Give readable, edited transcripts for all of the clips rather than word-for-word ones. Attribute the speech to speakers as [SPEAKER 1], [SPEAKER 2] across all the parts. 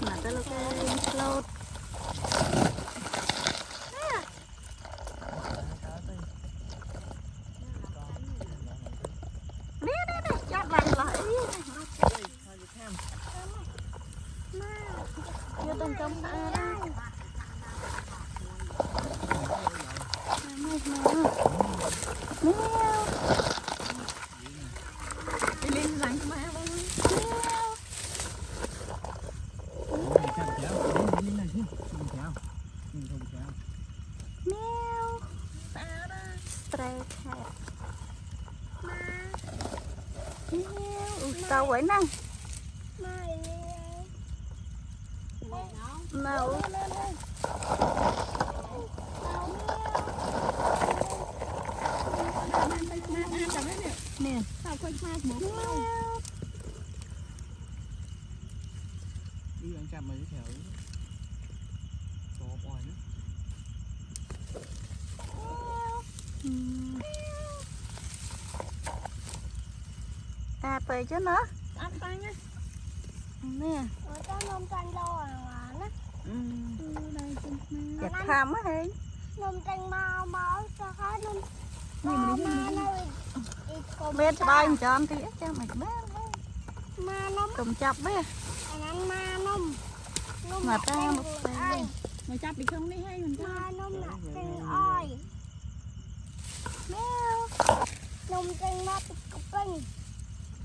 [SPEAKER 1] mà tới lúc cái lột chắp lại lại chưa từng trong ta đây đi lên răng cho má luôn mèo stray cat mèo tao quậy năng mèo nè tao quay qua một
[SPEAKER 2] đi ăn chạm mấy cái thẻo to bòi nữa
[SPEAKER 1] ta về chứ nó
[SPEAKER 3] ăn tay nha
[SPEAKER 1] nè
[SPEAKER 3] ở đó nôm canh lâu à nó đây
[SPEAKER 1] chặt tham á hề
[SPEAKER 3] nôm canh mau máu cho hết nôm ma nó
[SPEAKER 1] bên đây cho anh tí cho mày bé
[SPEAKER 3] ma nó
[SPEAKER 1] cùng chập bé
[SPEAKER 3] anh ma nôm
[SPEAKER 1] mà ta một tay
[SPEAKER 4] mày chắp đi không đi hay mình
[SPEAKER 3] ma nôm là canh oi
[SPEAKER 1] mèo
[SPEAKER 3] nôm canh ma cục canh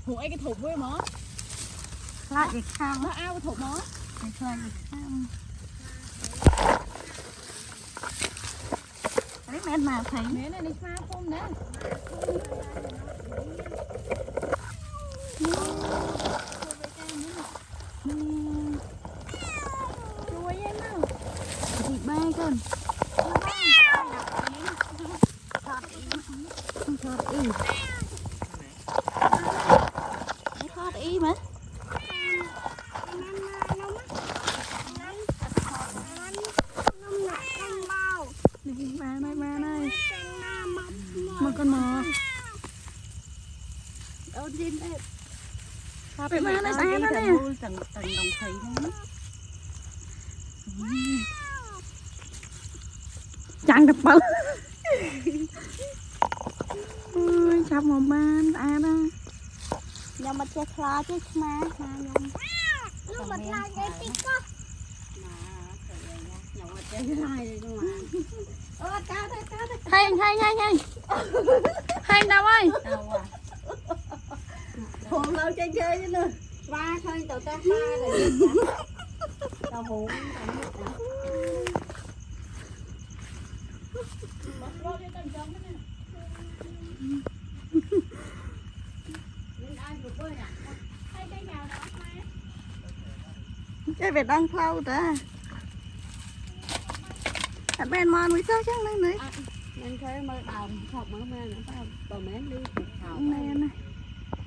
[SPEAKER 4] hụi cái thục với mỏ
[SPEAKER 1] lại việc tham
[SPEAKER 4] nó ao cái thục mỏ
[SPEAKER 1] lại việc tham đấy mẹ mà thấy
[SPEAKER 4] mẹ này đi xa không nè
[SPEAKER 1] chui em nào thì ba con thọt y thọt y mà đi ba này một con mò đâu trên đây phải ba này xa đó nè tầng đồng thầy đó chẳng được bự ui chọc một ban đó
[SPEAKER 3] nhưng mà chơi khla chứ mà nhưng lúc mà khla cái tí có
[SPEAKER 1] hay đâu ơi
[SPEAKER 4] còn đâu chơi chơi chứ nữa ba thôi tụi ta ba rồi tao buồn
[SPEAKER 1] chơi về đang phao ta bên mòn mới sao chắc này
[SPEAKER 4] nên thế mới đào học mới mẹ nữa phải không? Tao mẹ đi học
[SPEAKER 1] mẹ này